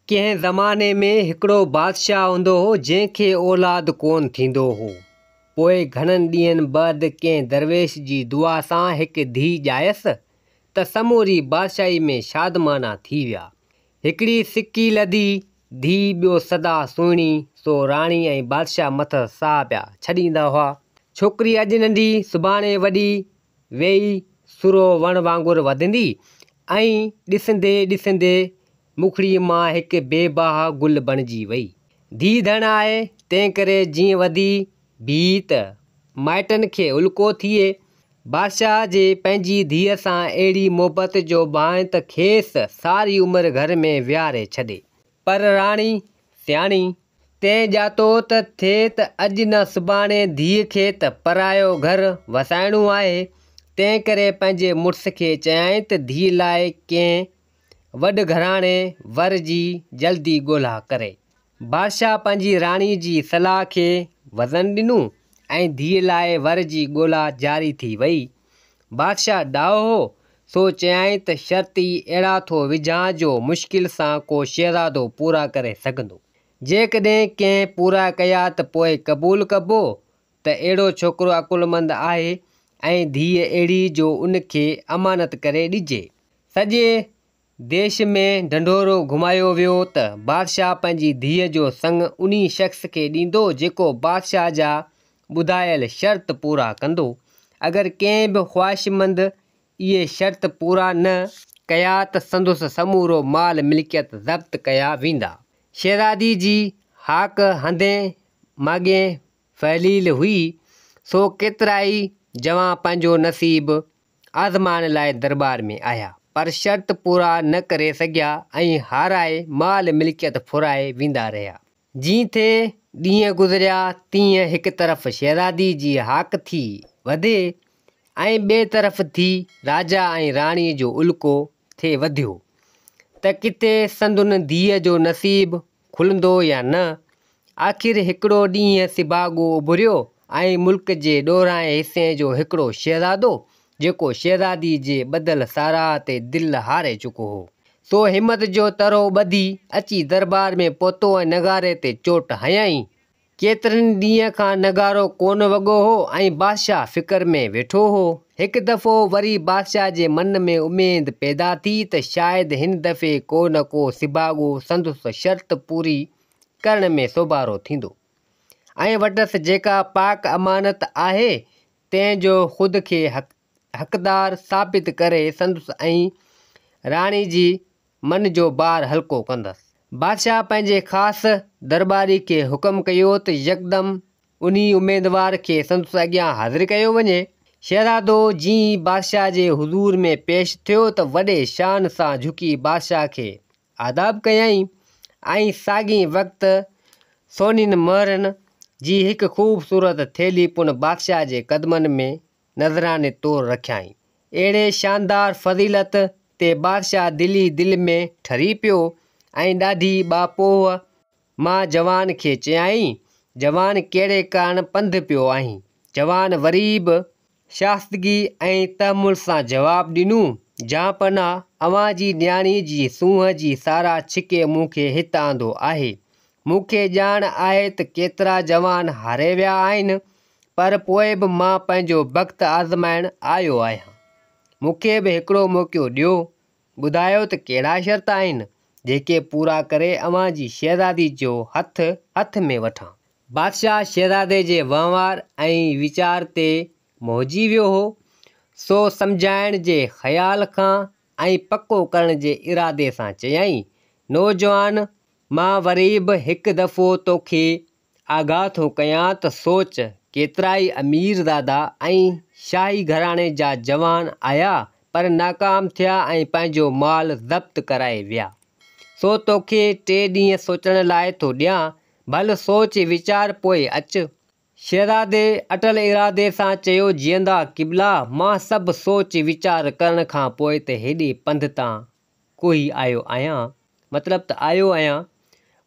कंहिं ज़माने में हिकिड़ो बादशाह हूंदो हो जंहिंखे औलाद कोन थींदो हो। पोइ घणनि ॾींहंनि बाद कंहिं दरवेश जी दुआ सां हिकु धीउ ॼायसि त समूरी बादशाही में शादमाना थी विया। हिकिड़ी सिकी लधी धीउ, ॿियो सदा सुहिणी, सो राणी ऐं बादशाह मथां साह पिया छॾींदा हुआ। छोकिरी अॼु नंढी सुभाणे वॾी वेही सुरो वण वांगुरु वधंदी ऐं ॾिसंदे ॾिसंदे मुखड़ीअ मां हिकु बेबाह गुल बणिजी वई। धीउ धण आहे, तंहिं करे जीअं वधी भी त माइटनि खे उल्को थिए। बादशाह जे पंहिंजी धीअ सां अहिड़ी मोहबत जो बाहि त खेसि सारी उमिरि घर में विहारे छॾे। पर राणी सियाणी तंहिं ॼातो त थिए त अॼु न सुभाणे धीअ खे त परायो घर वसाइणो आहे। तंहिं करे पंहिंजे मुड़ुस खे चयाईं त धीअ लाइ कंहिं वॾ घराणे वर जी जल्दी ॻोल्हा करे। बादशाह पंहिंजी राणी जी सलाह खे वज़न ॾिनो ऐं धीअ लाइ वर जी ॻोल्हा जारी थी वई। बादशाह ॾाहो हो, सो चयाईं त शर्त ई अहिड़ा थो विझां जो मुश्किल सां को शहज़ादो पूरा करे सघंदो। जेकॾहिं कंहिं पूरा कया त पोइ क़बूलु कबो त अहिड़ो छोकिरो अकुलमंद आहे ऐं धीअ अहिड़ी जो उनखे अमानत करे ॾिजे। सॼे देश में ढंढोरो घुमायो वियो त बादशाह पंहिंजी धीअ जो संग उन्ही शख़्स खे ॾींदो जेको बादशाह जा ॿुधायल शर्त पूरा कंदो। अगरि कंहिं बि ख़्वाहिशमंद इहे शर्त पूरा न कया त संदसि समूरो माल मिल्कियत ज़ब्त कया वेंदा। शहज़ादी जी हाक हंधे माॻे फैलील हुई, सो केतिरा ई जवां पंहिंजो नसीब आज़माइण लाइ दरबार में आया, पर शर्त पूरा न करे सघिया ऐं हाराए माल मिल्कियत फुराए वेंदा रहिया। जीअं थिए ॾींहं गुज़रिया तीअं हिकु तरफ़ शहज़ादी जी हाक थी वधे ऐं ॿिए तरफ़ थी राजा ऐं राणीअ जो उल्को थिए वधियो त किथे संदुन धीअ जो नसीब खुलंदो या न। आख़िर हिकिड़ो ॾींहुं सिबागो उभरियो ऐं मुल्क जे ॾोरांए हिसे जो हिकिड़ो शहज़ादो, जेको शहज़ादी जे ॿधल साराह ते दिलि हारे चुको हो, सो हिमत जो तरो ॿधी अची दरबार में पहुतो ऐं नगारे ते चोट हयईं। केतिरनि ॾींहं खां नगारो कोन वॻो हो ऐं बादशाह फ़िकर में वेठो हो। हिकु दफ़ो वरी बादशाह जे मन में उमेद पैदा थी त शायदि हिन दफ़े को न को सिबागो संदसि शर्त पूरी करण में सोभारो थींदो ऐं वटसि जेका पाक अमानत आहे तंहिंजो ख़ुदि खे हक़दार साबित करे संदसि ऐं राणी जी मन जो भार हल्को कंदसि। बादशाह पंहिंजे ख़ासि दरबारी खे हुकुम कयो त यकदमि उन्ही उमेदवार खे संदसि अॻियां हाज़िर कयो वञे। शहज़ादो जीअं बादशाह जे हुज़ूर में पेश थियो त वॾे शान सां झुकी बादशाह खे आदाब कयईं ऐं साॻी वक़्तु सोनीनि महरनि जी हिकु ख़ूबसूरत थैली पुन बादशाह जे क़दमनि में नज़राने तौरु रखियाईं। अहिड़े शानदार फज़ीलत ते बादशाह दिली दिलि में ठरी पियो ऐं ॾाढी बापोह मां जवान खे चयाईं, जवान कहिड़े कारण पंधु पियो आहीं? जवान वरी बि शास्तगी ऐं तहमुल सां जवाबु ॾिनो, जहांपनाह, अव्हां जी न्याणी जी सूंहं जी सारा छिके मूंखे हिते आंदो आहे। मूंखे ॼाण आहे त केतिरा जवान हारे विया आहिनि, पर पोइ बि मां पंहिंजो बख़्तु आज़माइण आयो आहियां। मूंखे बि हिकिड़ो मौक़ो ॾियो। ॿुधायो त कहिड़ा शर्त आहिनि जेके पूरा करे अव्हां जी शहज़ादी जो हथ में वठां। बादशाह शहज़ादे जे वहिंवार ऐं वीचार ते मोहिजी वियो हो, सो सम्झाइण जे ख़्याल खां ऐं पको करण जे इरादे सां चयाईं, नौजवान, मां वरी बि हिकु दफ़ो तोखे आगाह थो कयां त सोच, केतिरा ई अमीरज़ादा ऐं शाही घराणे जा जवान आया पर नाकाम थिया ऐं पंहिंजो माल ज़ब्त कराए विया। सो तोखे 3 ॾींहं सोचण लाइ थो ॾियां, भल सोच वीचार पोइ अचु। शहज़ादे अटल इरादे सां चयो, जीअंदा क़िबला, मां सभु सोच वीचार करण खां पोइ त हेॾे पंध तां कोई आयो आहियां, मतिलबु त आयो आहियां।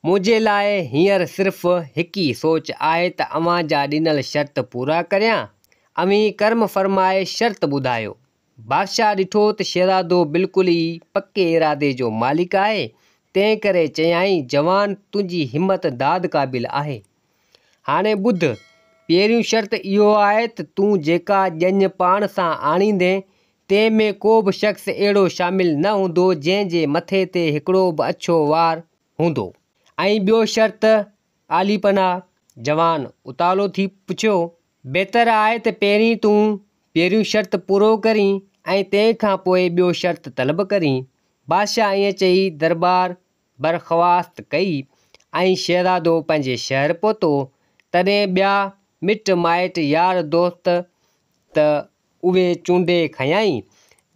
मुंहिंजे लाइ हींअर सिर्फ़ु हिकु ई सोच आहे त अव्हां जा ॾिनल शर्त पूरा करियां। अव्हीं कर्म फरमाए शर्त ॿुधायो। बादशाह ॾिठो त शहज़ादो बिल्कुलु ई पके इरादे जो मालिक आहे, तंहिं करे चयाईं, जवान तुंहिंजी हिमत दाद क़ाबिल आहे। हाणे ॿुध, पहिरियों शर्त इहो आहे त तूं जेका ॼञ पाण सां आणींदे तंहिं में को बि शख़्स अहिड़ो शामिल न हूंदो जंहिंजे मथे ते हिकिड़ो बि अछो वार हूंदो। ऐं ॿियो शर्त आलीपना। जवान उतावलो थी पुछियो, बहितर आहे त पहिरीं तूं पहिरियों शर्त पूरो करीं ऐं तंहिंखां पोइ ॿियो शर्त तलब करीं। बादशाह ईअं चई दरबार बरख़वास्त कई ऐं शहज़ादो पंहिंजे शहर पहुतो। तॾहिं ॿिया मिट माइट यार दोस्त त उहे चूंडे खयाईं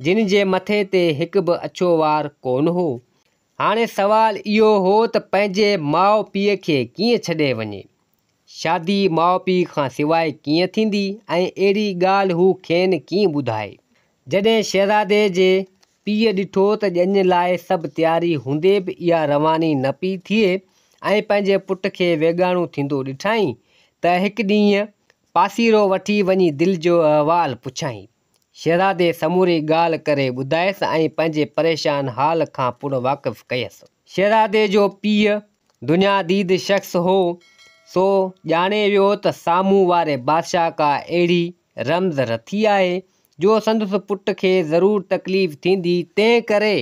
जिन जे मथे ते हिकु बि अछो वार कोन हो। हाणे सवाल इहो हो त पंहिंजे माउ पीउ खे कीअं छॾे वञे। शादी माउ पीउ खां सवाइ कीअं थींदी ऐं अहिड़ी ॻाल्हि हू खेनि कीअं ॿुधाए। जॾहिं शहज़ादे जे पीउ ॾिठो त ॼञ लाइ सभु तयारी हूंदे बि इहा रवानी न पई थिए ऐं पंहिंजे पुट खे वेगाणो थींदो ॾिठाईं त हिकु ॾींहुं पासीरो वठी वञी दिलि जो अहवालु पुछाईं। शहज़ादे समूरी ॻाल्हि करे ॿुधायसि ऐं पंहिंजे परेशान हाल खां पुर वाक़िफ़ु कयसि। शहज़ादे जो पीउ दुनियादीद शख़्स हो, सो ॼाणे वियो त साम्हूं वारे बादशाह का अहिड़ी रमज़ रथी आहे जो संदसि पुट खे ज़रूरु तकलीफ़ थींदी, तंहिं करे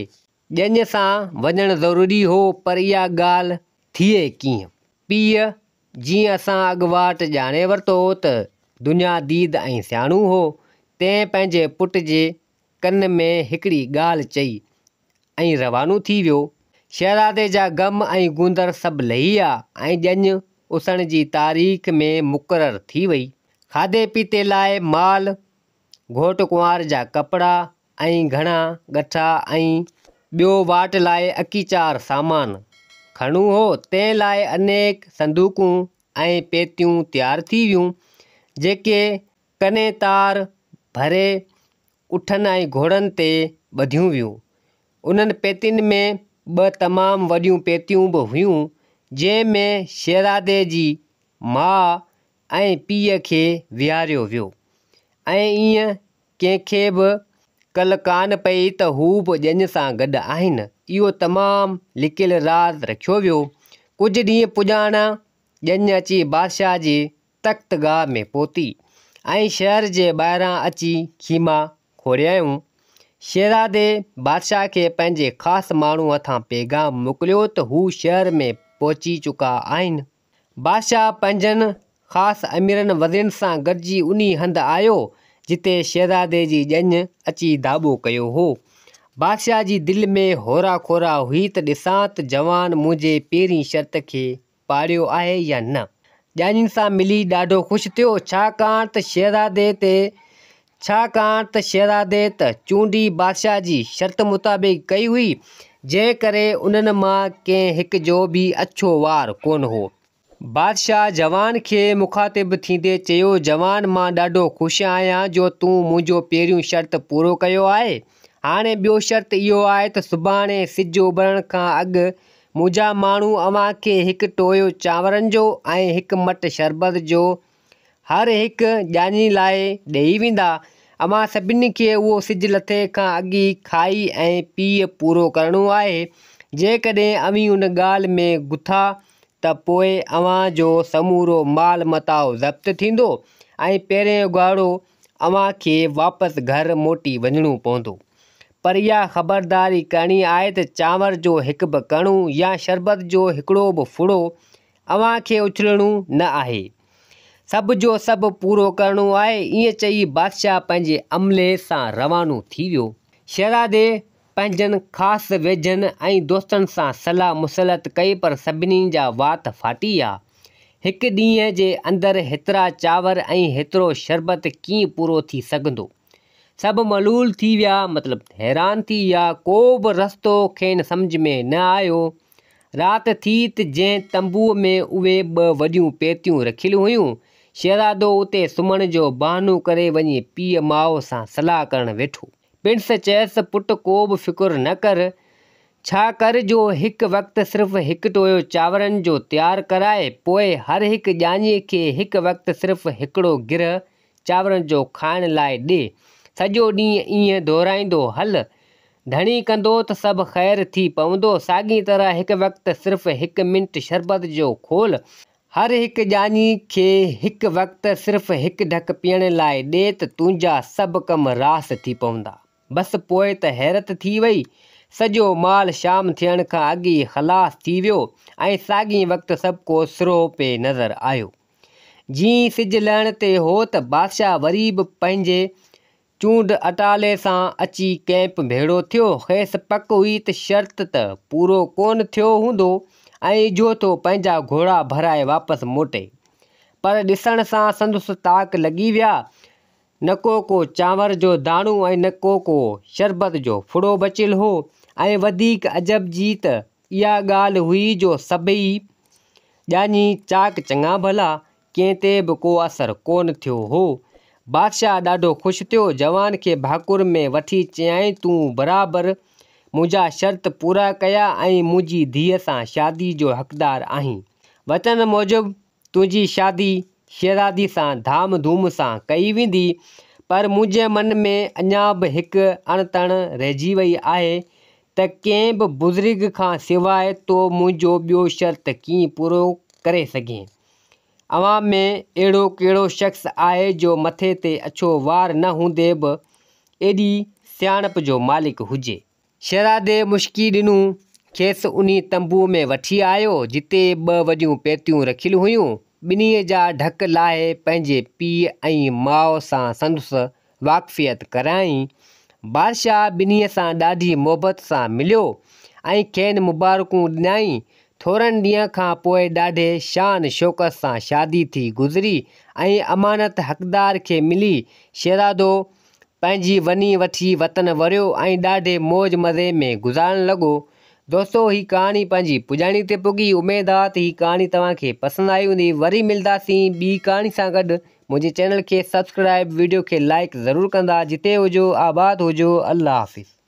ॼञ सां वञणु ज़रूरी हो। पर इहा ॻाल्हि थिए कीअं? पीउ जीअं असां अॻुवाट ॼाणे वरितो त दुनियादीद ऐं सियाणो हो, तंहिं पंहिंजे पुट जे कन में हिकिड़ी ॻाल्हि चई ऐं रवानो थी वियो। शहज़ादे जा ग़म ऐं गुंदर सभु लही विया ऐं ॼञ उसण जी तारीख़ में मुक़ररु थी वई। खाधे पीते लाइ माल, घोट कुंवार जा कपिड़ा ऐं घणा ॻठा ऐं ॿियो वाट लाइ अकीचार सामान खणणो हो। तंहिं लाइ अनेक संदूकूं ऐं पेतियूं तयारु थी वियूं जेके कने तार भरे उठनि ऐं घोड़नि ते ॿधियूं वियूं। उन्हनि पेतियुनि में 2 तमामु वॾियूं पेतियूं बि हुयूं जंहिं में शहज़ादे जी माउ ऐं पीउ खे विहारियो वियो ऐं ईअं कंहिंखे बि कल कान पई त हू बि ॼञ सां गॾु आहिनि। इहो तमामु लिकियलु राज़ रखियो वियो। कुझु ॾींहं पुॼाणा ॼञ अची बादशाह जे तख़्तगाह में पहुती ऐं शहर जे ॿाहिरां अची खीमा खोड़ियाऊं। शहज़ादे बादशाह खे पंहिंजे ख़ासि माण्हू हथां पैगाम मोकिलियो त हू शहर में पहुची चुका आहिनि। बादशाह पंहिंजनि ख़ासि अमीरनि वज़ीरनि सां गॾिजी उन हंधि आयो जिते शहज़ादे जी ॼञ अची दाॿो कयो हो। बादशाह जी दिलि में होरा खोरा हुई त ॾिसां त जवान मुंहिंजे पहिरीं शर्त खे पाड़ियो आहे या न। ॼाणनि सां मिली ॾाढो ख़ुशि थियो छाकाणि त शहज़ादे त चूंडी बादशाह जी शर्त मुताबिक़ कई हुई, जंहिं करे उन्हनि मां कंहिं हिक जो बि अछो वार कोन हो। बादशाह जवान खे मुखातिब थींदे चयो, जवान मां ॾाढो ख़ुशि आहियां जो तूं मुंहिंजो पहिरियों शर्त पूरो कयो आहे। हाणे ॿियो शर्त इहो आहे त सुभाणे सिज उभरण खां अॻु मुंहिंजा माण्हू अव्हां खे हिकु टोयो चांवरनि जो ऐं हिकु मट शरबत जो हर हिकु ॼाणी लाइ ॾेई वेंदा। अव्हां सभिनी खे उहो सिज लथे खां अॻु ई खाई ऐं पी पूरो करणो आहे। जेकॾहिं अव्हीं उन ॻाल्हि में गुथा त पोइ अव्हां जो समूरो माल मताओ ज़ब्त थींदो ऐं पहिरियों ॻाढ़ो अव्हां खे वापसि घर मोटी वञिणो पवंदो। पर इहा ख़बरदारी करणी आहे त चांवर जो हिकु बि कणु या शरबत जो हिकिड़ो बि फुड़ो अव्हां खे उछलणो न आहे। सभ जो सभु पूरो करणो आहे। ईअं चई बादशाह पंहिंजे अमले सां रवानो थी वियो। शहज़ादे पंहिंजनि ख़ासि वेझनि ऐं दोस्तनि सां सलाह मुसलत कई पर सभिनी जा वात फाटी विया। हिकु ॾींहं जे अंदरि हेतिरा चांवर ऐं हेतिरो शरबत कीअं पूरो थी सघंदो? सभु मलूल थी विया, मतिलबु हैरान थी विया। को बि रस्तो खेनि सम्झ में न आयो। राति थी त जंहिं तंबूअ में उहे 2 वॾियूं पेतियूं रखियलु हुयूं, शहज़ादो उते सुम्हण जो बहानो करे वञी पीउ माउ सां सलाह करणु वेठो। प्रिंस चयसि, पुट को बि फ़िकुर न कर, छा कर जो हिकु वक़्तु सिर्फ़ु हिकु टोयो चांवरनि जो तयारु कराए, पोइ हर हिकु ॼाणीअ खे हिकु वक़्तु सिर्फ़ु हिकिड़ो गिरह चांवरनि जो खाइण लाइ ॾे। सॼो ॾींहुं ईअं दोहिराईंदो हल। धणी कंदो त सभु ख़ैरु थी पवंदो। साॻी तरह हिकु वक़्तु सिर्फ़ु 1 मिंट शरबत जो खोल हर हिकु ॼाणी खे हिकु वक़्तु सिर्फ़ु 1 ढक पीअण लाइ ॾे त तुंहिंजा सभु कम रास थी पवंदा। बसि पोइ त हैरत थी वई। सॼो माल शाम थियण खां अॻु ई ख़लास थी वियो ऐं साॻी वक़्तु सभु को सिरो पे नज़र आयो। जीअं सिजु लहण ते हो त बादशाह वरी बि पंहिंजे चूंड अटाले सां अची कैंप भेड़ो थियो। खेसि पक हुई त शर्त त पूरो कोन थियो हूंदो ऐं जो तो पंहिंजा घोड़ा भराए वापसि मोटे। पर ॾिसण सां संदुसि ताक लॻी विया। न को चांवर जो दाणो ऐं न को शरबत जो फुड़ो बचियलु हो। ऐं वधीक अजब जी त इहा ॻाल्हि हुई जो सभई ॼाणी चाक चङा भला कंहिं ते बि को असरु कोन थियो हो। बादशाह ॾाढो ख़ुशि थियो। जवान खे भाकुर में वठी चयाईं, तूं बराबरि मुंहिंजा शर्त पूरा कया ऐं मुंहिंजी धीअ सां शादी जो हक़दारु आहीं। वचन मूजिबि तुंहिंजी शादी शहज़ादी सां धाम धूम सां कई वेंदी। पर मुंहिंजे मन में अञा बि हिकु अणतण रहिजी वई आहे त कंहिं बि बुज़ुर्ग खां सवाइ तो मुंहिंजो ॿियो शर्त कीअं पूरो करे सघे। अवां में अहिड़ो कहिड़ो शख़्स आहे जो मथे ते अछो वार न हूंदे बि एॾी सियाणप जो मालिक हुजे। शहज़ादे मुश्की ॾिनो खेसि उन तंबूअ में वठी आयो जिते 2 वॾियूं पेतियूं रखियलु हुयूं। ॿिन्हीअ जा ढक लाहे पंहिंजे पीउ ऐं माउ सां संदुसि वाक़फ़ियत कराईं। बादशाह ॿिन्हीअ सां ॾाढी मुहबत सां मिलियो ऐं खेनि मुबारकूं ॾिनाई। थोरनि ॾींहं खां पोइ ॾाढे शान शौक़त सां शादी थी गुज़री ऐं अमानत हक़दार खे मिली। शहज़ादो पंहिंजी वञी वठी वतन वरियो ऐं ॾाढे मौज मज़े में गुज़ारण लॻो। दोस्तो, ही कहाणी पंहिंजी पुॼाणी ते पुगी। उमेद आहे त ही कहाणी तव्हांखे पसंदि आई हूंदी। वरी मिलंदासीं ॿी कहाणी सां गॾु। मुंहिंजे चैनल खे सब्सक्राइब, वीडियो खे लाइक ज़रूरु कंदा। जिते हुजो आबाद हुजो। अल्लाह हाफ़िज़।